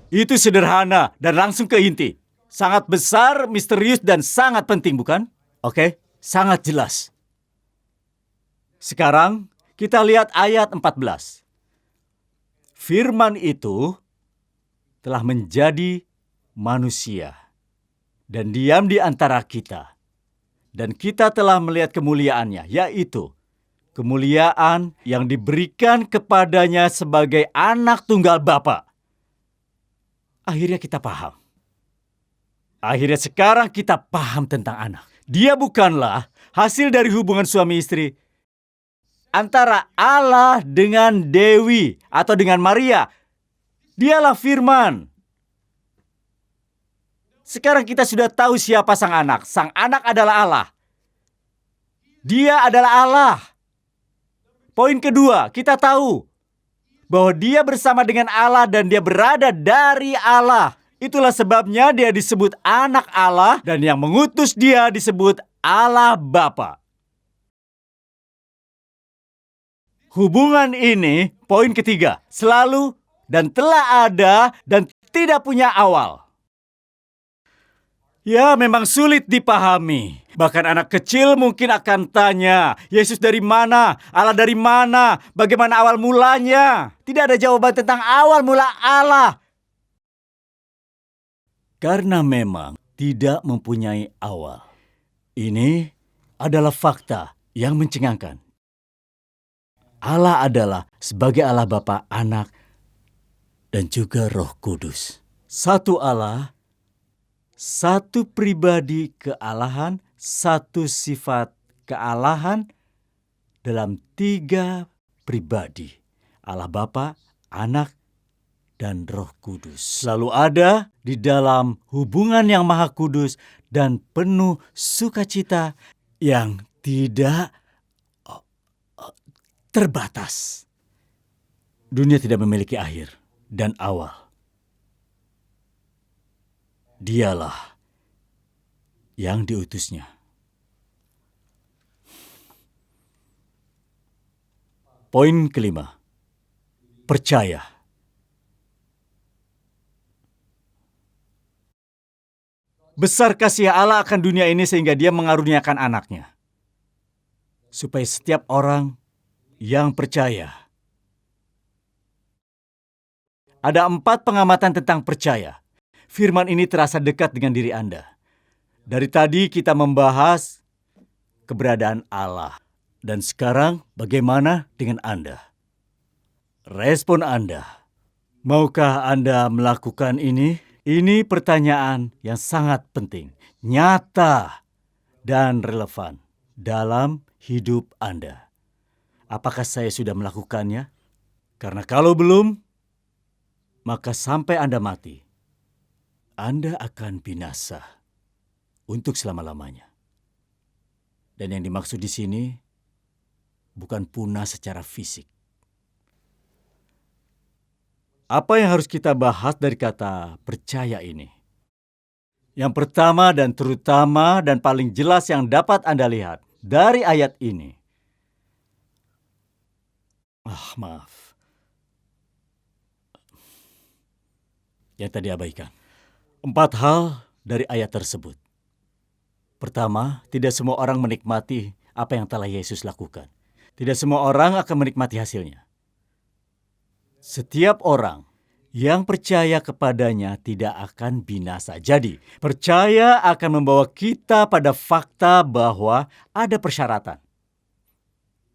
Itu sederhana dan langsung ke inti. Sangat besar, misterius, dan sangat penting, bukan? Oke, sangat jelas. Sekarang, kita lihat ayat 14. Firman itu telah menjadi manusia dan diam di antara kita. Dan kita telah melihat kemuliaannya, yaitu kemuliaan yang diberikan kepadanya sebagai anak tunggal Bapa. Akhirnya kita paham. Akhirnya sekarang kita paham tentang anak. Dia bukanlah hasil dari hubungan suami istri antara Allah dengan Dewi atau dengan Maria. Dialah Firman. Sekarang kita sudah tahu siapa sang anak. Sang anak adalah Allah. Dia adalah Allah. Poin kedua, kita tahu bahwa dia bersama dengan Allah dan dia berada dari Allah. Itulah sebabnya dia disebut anak Allah dan yang mengutus dia disebut Allah Bapa. Hubungan ini, poin ketiga, selalu dan telah ada dan tidak punya awal. Ya, memang sulit dipahami. Bahkan anak kecil mungkin akan tanya, Yesus dari mana? Allah dari mana? Bagaimana awal mulanya? Tidak ada jawaban tentang awal mula Allah. Karena memang tidak mempunyai awal. Ini adalah fakta yang mencengangkan. Allah adalah sebagai Allah Bapa, Anak, dan juga Roh Kudus. Satu Allah, satu pribadi kealahan, satu sifat kealahan dalam tiga pribadi. Allah Bapa, Anak, dan Roh Kudus. Lalu ada di dalam hubungan yang maha kudus dan penuh sukacita yang tidak terbatas. Dunia tidak memiliki akhir dan awal. Dialah yang diutusnya. Poin kelima, percaya. Besar kasih Allah akan dunia ini sehingga dia mengaruniakan anaknya. Supaya setiap orang yang percaya. Ada 4 pengamatan tentang percaya. Firman ini terasa dekat dengan diri Anda. Dari tadi kita membahas keberadaan Allah. Dan sekarang bagaimana dengan Anda? Respon Anda. Maukah Anda melakukan ini? Ini pertanyaan yang sangat penting, nyata, dan relevan dalam hidup Anda. Apakah saya sudah melakukannya? Karena kalau belum, maka sampai Anda mati, Anda akan binasa untuk selama-lamanya. Dan yang dimaksud di sini bukan punah secara fisik. Apa yang harus kita bahas dari kata percaya ini? Yang pertama dan terutama dan paling jelas yang dapat Anda lihat dari ayat ini. Maaf. Yang tadi abaikan. 4 hal dari ayat tersebut. Pertama, tidak semua orang menikmati apa yang telah Yesus lakukan. Tidak semua orang akan menikmati hasilnya. Setiap orang yang percaya kepadanya tidak akan binasa. Jadi, percaya akan membawa kita pada fakta bahwa ada persyaratan.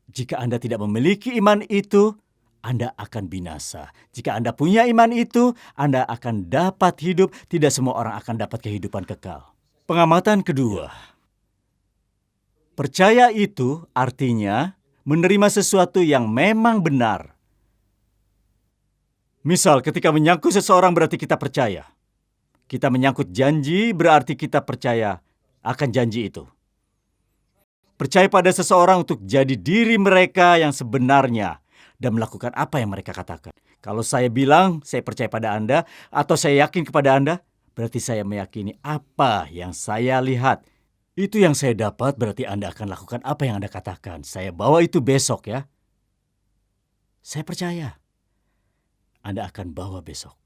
Jika Anda tidak memiliki iman itu, Anda akan binasa. Jika Anda punya iman itu, Anda akan dapat hidup. Tidak semua orang akan dapat kehidupan kekal. Pengamatan kedua. Percaya itu artinya menerima sesuatu yang memang benar. Misal, ketika menyangkut seseorang berarti kita percaya. Kita menyangkut janji berarti kita percaya akan janji itu. Percaya pada seseorang untuk jadi diri mereka yang sebenarnya dan melakukan apa yang mereka katakan. Kalau saya bilang saya percaya pada Anda atau saya yakin kepada Anda, berarti saya meyakini apa yang saya lihat. Itu yang saya dapat berarti Anda akan lakukan apa yang Anda katakan. Saya bawa itu besok ya. Saya percaya. Anda akan bawa besok.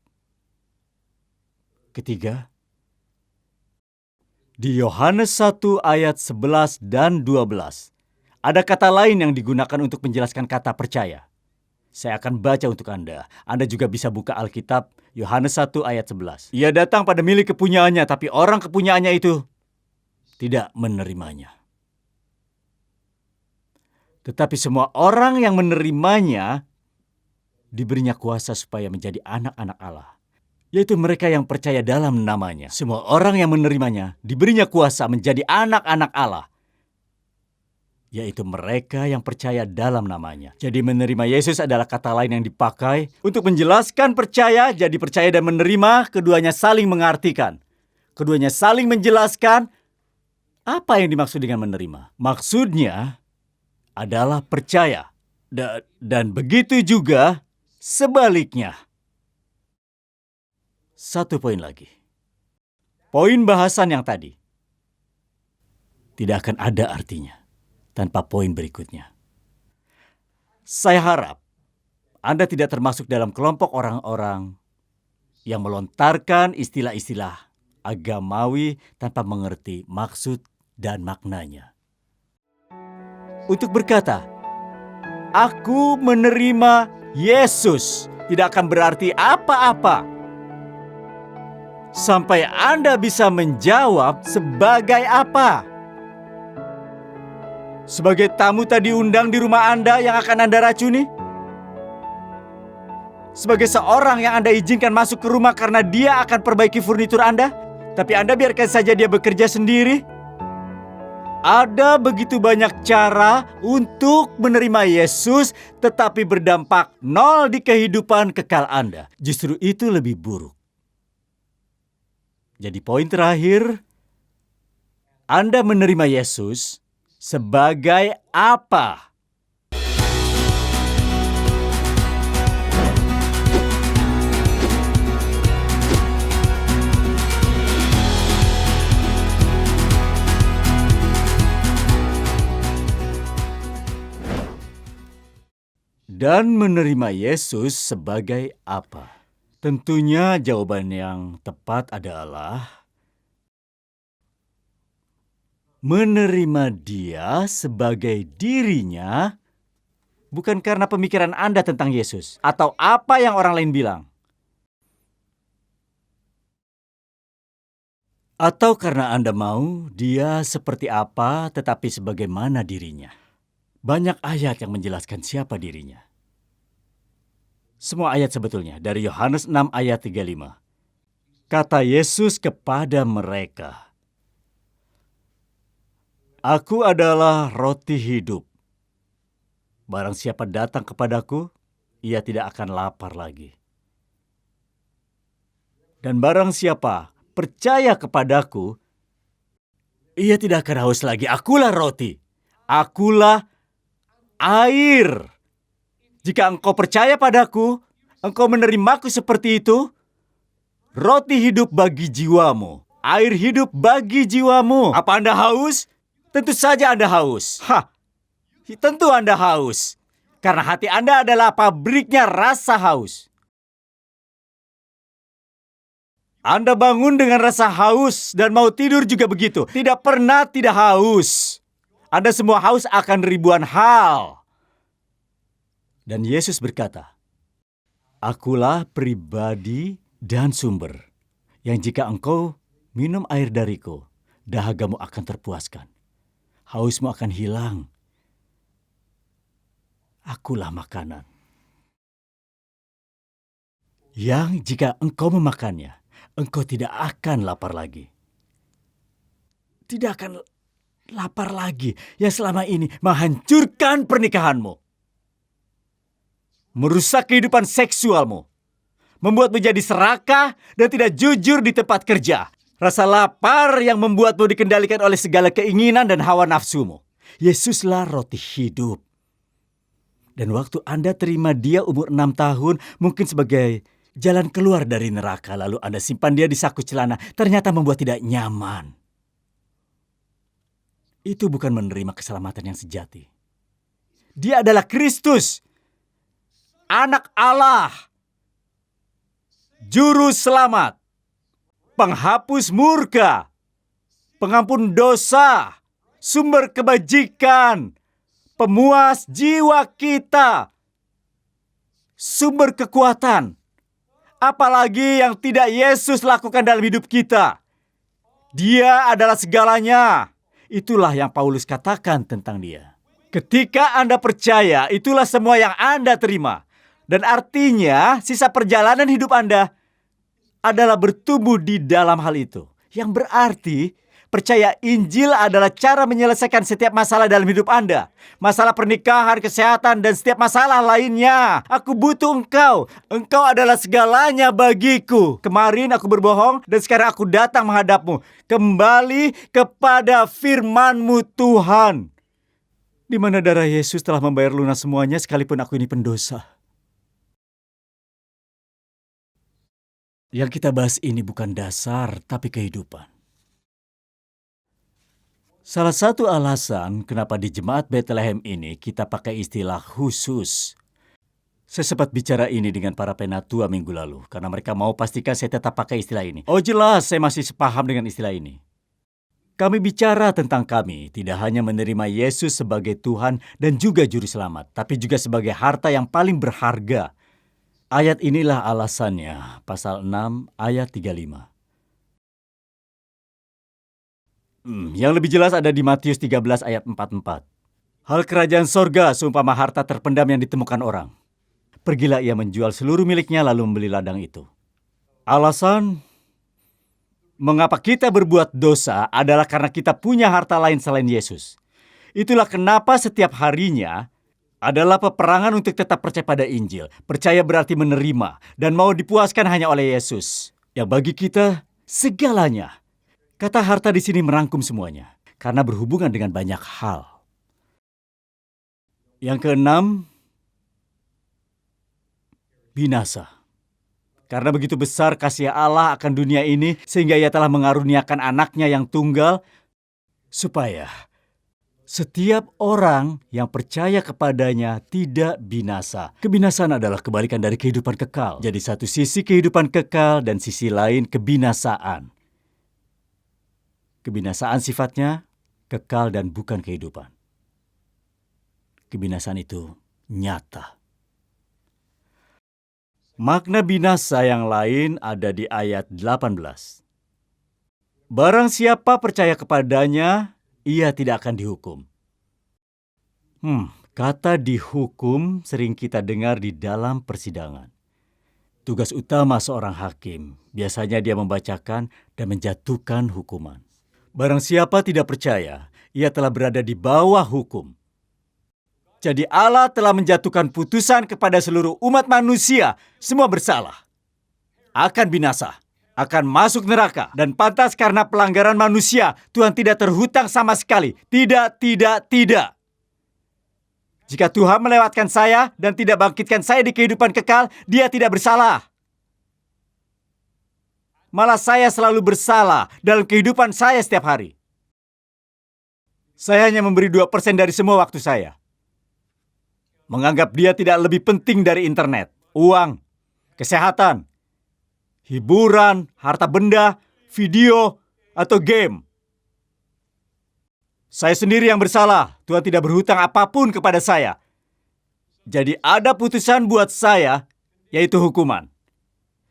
Ketiga, di Yohanes 1 ayat 11 dan 12, ada kata lain yang digunakan untuk menjelaskan kata percaya. Saya akan baca untuk Anda. Anda juga bisa buka Alkitab Yohanes 1 ayat 11. Ia datang pada milik kepunyaannya, tapi orang kepunyaannya itu tidak menerimanya. Tetapi semua orang yang menerimanya diberinya kuasa supaya menjadi anak-anak Allah, yaitu mereka yang percaya dalam namanya. Semua orang yang menerimanya diberinya kuasa menjadi anak-anak Allah, yaitu mereka yang percaya dalam namanya. Jadi menerima Yesus adalah kata lain yang dipakai untuk menjelaskan percaya. Jadi percaya dan menerima, keduanya saling mengartikan. Keduanya saling menjelaskan apa yang dimaksud dengan menerima. Maksudnya adalah percaya. Dan begitu juga sebaliknya. Satu poin lagi. Poin bahasan yang tadi tidak akan ada artinya tanpa poin berikutnya. Saya harap Anda tidak termasuk dalam kelompok orang-orang yang melontarkan istilah-istilah agamawi tanpa mengerti maksud dan maknanya. Untuk berkata, "Aku menerima Yesus," tidak akan berarti apa-apa sampai Anda bisa menjawab sebagai apa. Sebagai tamu tak diundang di rumah Anda yang akan Anda racuni? Sebagai seorang yang Anda izinkan masuk ke rumah karena dia akan perbaiki furnitur Anda, tapi Anda biarkan saja dia bekerja sendiri? Ada begitu banyak cara untuk menerima Yesus tetapi berdampak nol di kehidupan kekal Anda. Justru itu lebih buruk. Jadi poin terakhir, Anda menerima Yesus sebagai apa? Dan menerima Yesus sebagai apa? Tentunya jawaban yang tepat adalah menerima Dia sebagai dirinya, bukan karena pemikiran Anda tentang Yesus atau apa yang orang lain bilang, atau karena Anda mau Dia seperti apa tetapi sebagaimana dirinya. Banyak ayat yang menjelaskan siapa dirinya. Semua ayat sebetulnya dari Yohanes 6 ayat 35. Kata Yesus kepada mereka, "Aku adalah roti hidup. Barang siapa datang kepadaku, ia tidak akan lapar lagi. Dan barang siapa percaya kepadaku, ia tidak akan haus lagi. Akulah roti. Akulah air. Jika engkau percaya padaku, engkau menerimaku seperti itu, roti hidup bagi jiwamu, air hidup bagi jiwamu. Apa Anda haus? Tentu saja Anda haus. Tentu Anda haus. Karena hati Anda adalah pabriknya rasa haus. Anda bangun dengan rasa haus dan mau tidur juga begitu. Tidak pernah tidak haus. Anda semua haus akan ribuan hal. Dan Yesus berkata, "Akulah pribadi dan sumber, yang jika engkau minum air dariku, dahagamu akan terpuaskan. Hausmu akan hilang. Akulah makanan. Yang jika engkau memakannya, engkau tidak akan lapar lagi." Tidak akan lapar lagi yang selama ini menghancurkan pernikahanmu. Merusak kehidupan seksualmu, membuatmu jadi serakah dan tidak jujur di tempat kerja. Rasa lapar yang membuatmu dikendalikan oleh segala keinginan dan hawa nafsumu. Yesuslah roti hidup. Dan waktu Anda terima Dia umur 6 tahun, mungkin sebagai jalan keluar dari neraka, lalu Anda simpan Dia di saku celana, ternyata membuat tidak nyaman. Itu bukan menerima keselamatan yang sejati. Dia adalah Kristus, Anak Allah, Juru Selamat. penghapus murka, pengampun dosa, sumber kebajikan, pemuas jiwa kita, sumber kekuatan. Apalagi yang tidak Yesus lakukan dalam hidup kita. Dia adalah segalanya. Itulah yang Paulus katakan tentang dia. Ketika Anda percaya, itulah semua yang Anda terima. Dan artinya sisa perjalanan hidup Anda adalah bertumbuh di dalam hal itu. Yang berarti percaya Injil adalah cara menyelesaikan setiap masalah dalam hidup Anda. Masalah pernikahan, kesehatan, dan setiap masalah lainnya. Aku butuh Engkau. Engkau adalah segalanya bagiku. Kemarin aku berbohong dan sekarang aku datang menghadapmu. Kembali kepada firman-Mu Tuhan. Di mana darah Yesus telah membayar lunas semuanya sekalipun aku ini pendosa. Yang kita bahas ini bukan dasar, tapi kehidupan. Salah satu alasan kenapa di Jemaat Bethlehem ini kita pakai istilah khusus. Saya sempat bicara ini dengan para penatua minggu lalu, karena mereka mau pastikan saya tetap pakai istilah ini. Oh jelas, saya masih sepaham dengan istilah ini. Kami bicara tentang kami, tidak hanya menerima Yesus sebagai Tuhan dan juga Juru Selamat, tapi juga sebagai harta yang paling berharga. Ayat inilah alasannya, pasal 6 ayat 35. Yang lebih jelas ada di Matius 13 ayat 44. Hal kerajaan sorga seumpama harta terpendam yang ditemukan orang. Pergilah ia menjual seluruh miliknya lalu membeli ladang itu. Alasan mengapa kita berbuat dosa adalah karena kita punya harta lain selain Yesus. Itulah kenapa setiap harinya adalah peperangan untuk tetap percaya pada Injil. Percaya berarti menerima dan mau dipuaskan hanya oleh Yesus. Yang bagi kita segalanya. Kata harta di sini merangkum semuanya karena berhubungan dengan banyak hal. Yang keenam, binasa. Karena begitu besar kasih Allah akan dunia ini sehingga Ia telah mengaruniakan anaknya yang tunggal supaya setiap orang yang percaya kepadanya tidak binasa. Kebinasaan adalah kebalikan dari kehidupan kekal. Jadi satu sisi kehidupan kekal dan sisi lain kebinasaan. Kebinasaan sifatnya kekal dan bukan kehidupan. Kebinasaan itu nyata. Makna binasa yang lain ada di ayat 18. Barang siapa percaya kepadanya, ia tidak akan dihukum. Kata dihukum sering kita dengar di dalam persidangan. Tugas utama seorang hakim, biasanya dia membacakan dan menjatuhkan hukuman. Barang siapa tidak percaya, ia telah berada di bawah hukum. Jadi Allah telah menjatuhkan putusan kepada seluruh umat manusia, semua bersalah. Akan binasa, akan masuk neraka, dan pantas karena pelanggaran manusia, Tuhan tidak terhutang sama sekali. Tidak, tidak, tidak. Jika Tuhan melewatkan saya dan tidak bangkitkan saya di kehidupan kekal, Dia tidak bersalah. Malah saya selalu bersalah dalam kehidupan saya setiap hari. Saya hanya memberi 2% dari semua waktu saya. Menganggap dia tidak lebih penting dari internet, uang, kesehatan, hiburan, harta benda, video, atau game. Saya sendiri yang bersalah. Tuhan tidak berhutang apapun kepada saya. Jadi ada putusan buat saya, yaitu hukuman.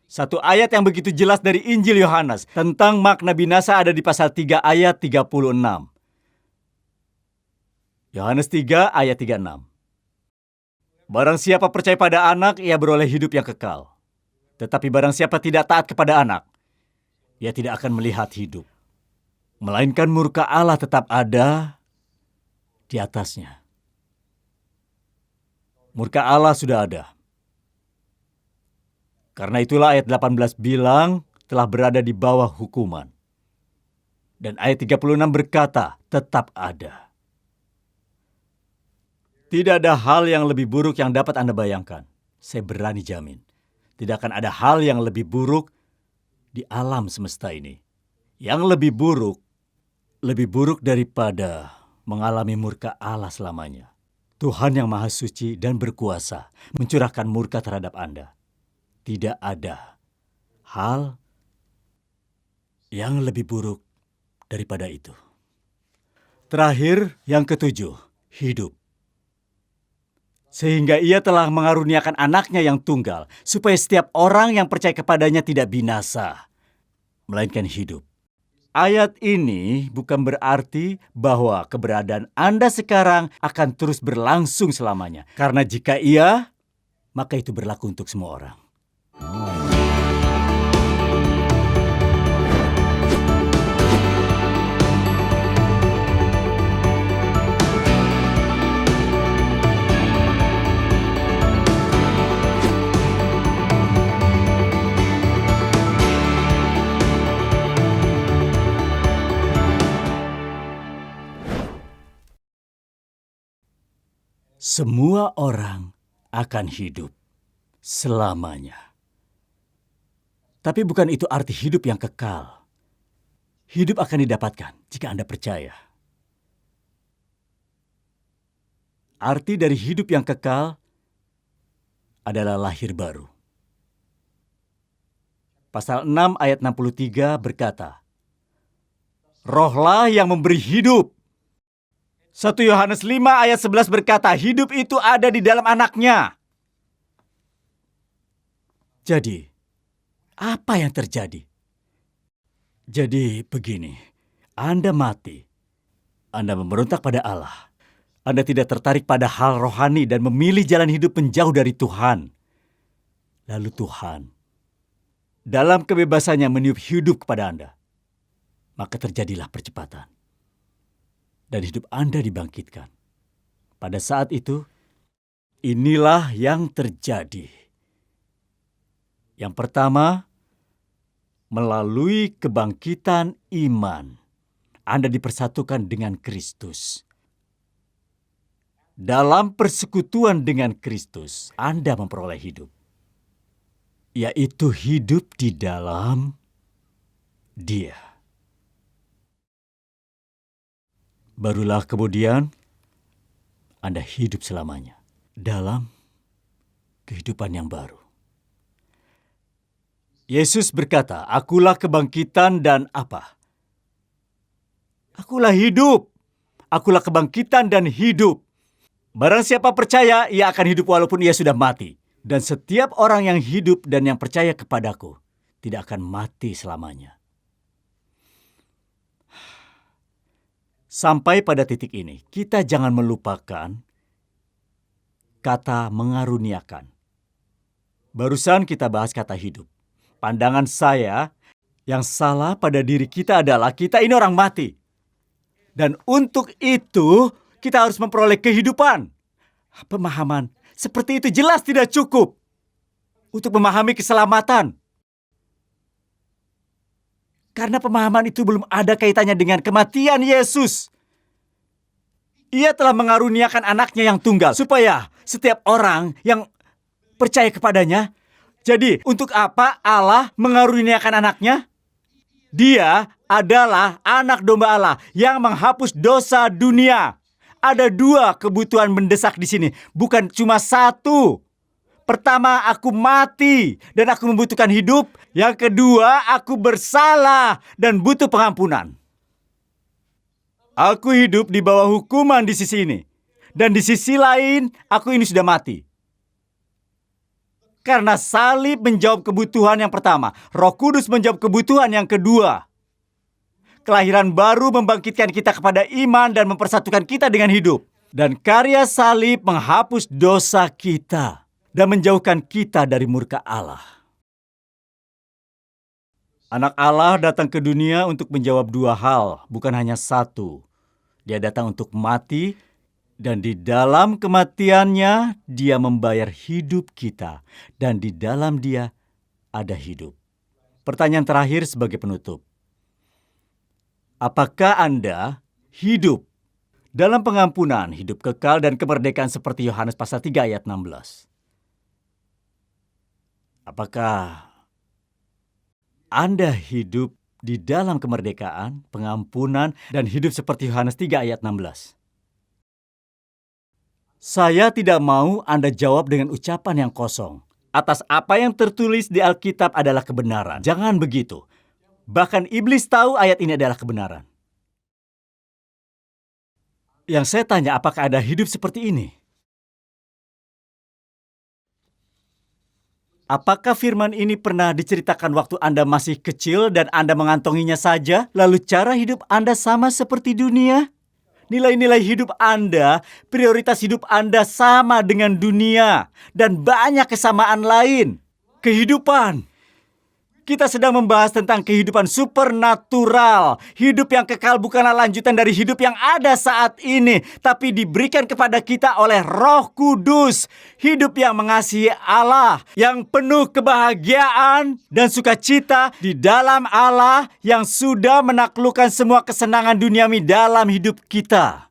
Satu ayat yang begitu jelas dari Injil Yohanes tentang makna binasa ada di pasal 3 ayat 36. Yohanes 3 ayat 36. Barang siapa percaya pada anak, ia beroleh hidup yang kekal. Tetapi barang siapa tidak taat kepada anak, ia tidak akan melihat hidup. Melainkan murka Allah tetap ada di atasnya. Murka Allah sudah ada. Karena itulah ayat 18 bilang telah berada di bawah hukuman. Dan ayat 36 berkata tetap ada. Tidak ada hal yang lebih buruk yang dapat Anda bayangkan. Saya berani jamin. Tidak akan ada hal yang lebih buruk di alam semesta ini. Yang lebih buruk daripada mengalami murka Allah selamanya. Tuhan yang Maha Suci dan berkuasa mencurahkan murka terhadap Anda. Tidak ada hal yang lebih buruk daripada itu. Terakhir, yang ketujuh, hidup. Sehingga ia telah mengaruniakan anaknya yang tunggal, supaya setiap orang yang percaya kepadanya tidak binasa, melainkan hidup. Ayat ini bukan berarti bahwa keberadaan Anda sekarang akan terus berlangsung selamanya. Karena jika iya, maka itu berlaku untuk semua orang. Semua orang akan hidup selamanya. Tapi bukan itu arti hidup yang kekal. Hidup akan didapatkan jika Anda percaya. Arti dari hidup yang kekal adalah lahir baru. Pasal 6 ayat 63 berkata, Rohlah yang memberi hidup. 1 Yohanes 5 ayat 11 berkata, hidup itu ada di dalam anaknya. Jadi, apa yang terjadi? Jadi begini, Anda mati. Anda memberontak pada Allah. Anda tidak tertarik pada hal rohani dan memilih jalan hidup menjauh dari Tuhan. Lalu Tuhan, dalam kebebasannya meniup hidup kepada Anda. Maka terjadilah percepatan. Dan hidup Anda dibangkitkan. Pada saat itu, inilah yang terjadi. Yang pertama, melalui kebangkitan iman, Anda dipersatukan dengan Kristus. Dalam persekutuan dengan Kristus, Anda memperoleh hidup. Yaitu hidup di dalam Dia. Barulah kemudian Anda hidup selamanya dalam kehidupan yang baru. Yesus berkata, Akulah kebangkitan dan apa? Akulah hidup. Akulah kebangkitan dan hidup. Barang siapa percaya, ia akan hidup walaupun ia sudah mati. Dan setiap orang yang hidup dan yang percaya kepadaku tidak akan mati selamanya. Sampai pada titik ini, kita jangan melupakan kata mengaruniakan. Barusan kita bahas kata hidup. Pandangan saya, yang salah pada diri kita adalah kita ini orang mati. Dan untuk itu, kita harus memperoleh kehidupan. Pemahaman seperti itu jelas tidak cukup untuk memahami keselamatan. Karena pemahaman itu belum ada kaitannya dengan kematian Yesus. Ia telah mengaruniakan anaknya yang tunggal, supaya setiap orang yang percaya kepadanya. Jadi, untuk apa Allah mengaruniakan anaknya? Dia adalah anak domba Allah yang menghapus dosa dunia. Ada dua kebutuhan mendesak di sini, bukan cuma satu. Pertama, aku mati dan aku membutuhkan hidup. Yang kedua, aku bersalah dan butuh pengampunan. Aku hidup di bawah hukuman di sisi ini. Dan di sisi lain, aku ini sudah mati. Karena salib menjawab kebutuhan yang pertama. Roh Kudus menjawab kebutuhan yang kedua. Kelahiran baru membangkitkan kita kepada iman dan mempersatukan kita dengan hidup. Dan karya salib menghapus dosa kita dan menjauhkan kita dari murka Allah. Anak Allah datang ke dunia untuk menjawab dua hal, bukan hanya satu. Dia datang untuk mati, dan di dalam kematiannya dia membayar hidup kita, dan di dalam dia ada hidup. Pertanyaan terakhir sebagai penutup. Apakah Anda hidup dalam pengampunan, hidup kekal, dan kemerdekaan seperti Yohanes pasal 3 ayat 16? Apakah Anda hidup di dalam kemerdekaan, pengampunan, dan hidup seperti Yohanes 3 ayat 16? Saya tidak mau Anda jawab dengan ucapan yang kosong. Atas apa yang tertulis di Alkitab adalah kebenaran. Jangan begitu. Bahkan iblis tahu ayat ini adalah kebenaran. Yang saya tanya, apakah Anda hidup seperti ini? Apakah firman ini pernah diceritakan waktu Anda masih kecil dan Anda mengantonginya saja, lalu cara hidup Anda sama seperti dunia? Nilai-nilai hidup Anda, prioritas hidup Anda sama dengan dunia, dan banyak kesamaan lain. Kehidupan. Kita sedang membahas tentang kehidupan supernatural. Hidup yang kekal bukanlah lanjutan dari hidup yang ada saat ini, tapi diberikan kepada kita oleh Roh Kudus. Hidup yang mengasihi Allah, yang penuh kebahagiaan dan sukacita di dalam Allah yang sudah menaklukkan semua kesenangan duniawi dalam hidup kita.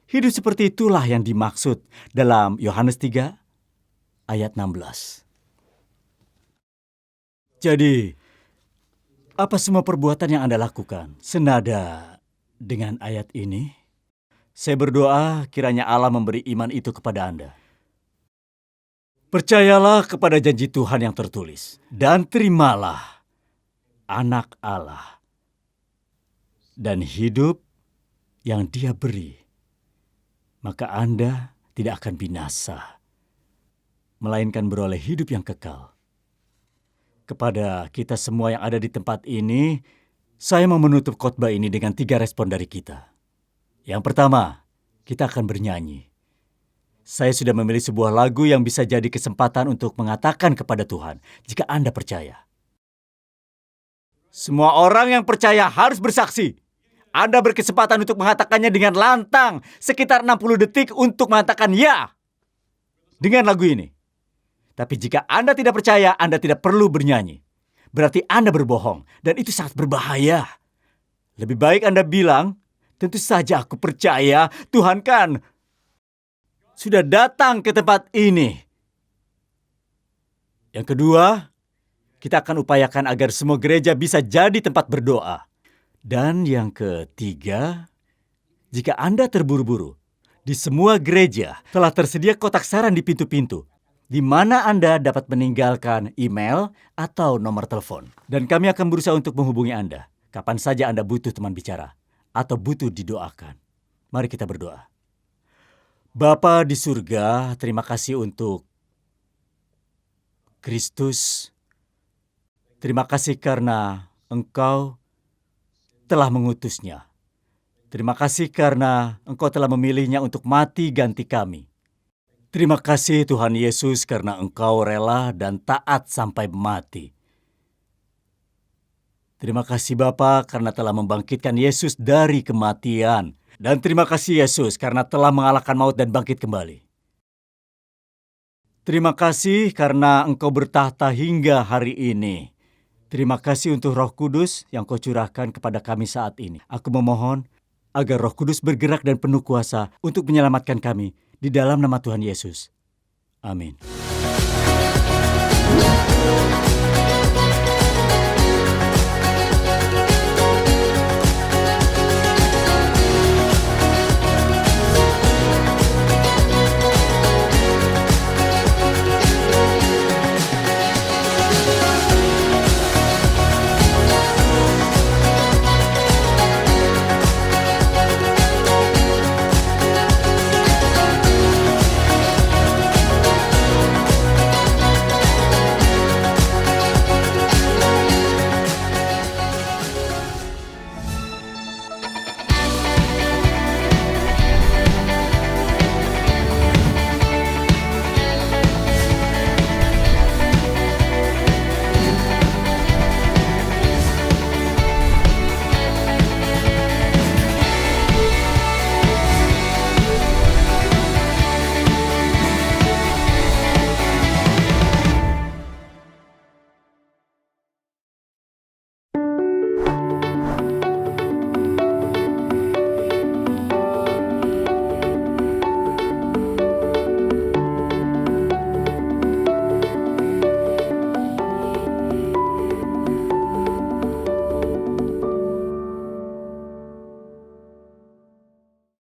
Hidup seperti itulah yang dimaksud dalam Yohanes 3 ayat 16. Jadi, apa semua perbuatan yang Anda lakukan senada dengan ayat ini? Saya berdoa kiranya Allah memberi iman itu kepada Anda. Percayalah kepada janji Tuhan yang tertulis, dan terimalah anak Allah dan hidup yang Dia beri. Maka Anda tidak akan binasa, melainkan beroleh hidup yang kekal. Kepada kita semua yang ada di tempat ini, saya mau menutup khotbah ini dengan 3 respon dari kita. Yang pertama, kita akan bernyanyi. Saya sudah memilih sebuah lagu yang bisa jadi kesempatan untuk mengatakan kepada Tuhan, jika Anda percaya. Semua orang yang percaya harus bersaksi. Anda berkesempatan untuk mengatakannya dengan lantang, sekitar 60 detik untuk mengatakan ya dengan lagu ini. Tapi jika Anda tidak percaya, Anda tidak perlu bernyanyi. Berarti Anda berbohong, dan itu sangat berbahaya. Lebih baik Anda bilang, tentu saja aku percaya, Tuhan kan sudah datang ke tempat ini. Yang kedua, kita akan upayakan agar semua gereja bisa jadi tempat berdoa. Dan yang ketiga, jika Anda terburu-buru, di semua gereja telah tersedia kotak saran di pintu-pintu, di mana Anda dapat meninggalkan email atau nomor telepon. Dan kami akan berusaha untuk menghubungi Anda kapan saja Anda butuh teman bicara atau butuh didoakan. Mari kita berdoa. Bapa di surga, terima kasih untuk Kristus. Terima kasih karena Engkau telah mengutusnya. Terima kasih karena Engkau telah memilihnya untuk mati ganti kami. Terima kasih Tuhan Yesus karena Engkau rela dan taat sampai mati. Terima kasih Bapa karena telah membangkitkan Yesus dari kematian. Dan terima kasih Yesus karena telah mengalahkan maut dan bangkit kembali. Terima kasih karena Engkau bertahta hingga hari ini. Terima kasih untuk Roh Kudus yang Kau curahkan kepada kami saat ini. Aku memohon agar Roh Kudus bergerak dan penuh kuasa untuk menyelamatkan kami. Di dalam nama Tuhan Yesus. Amin.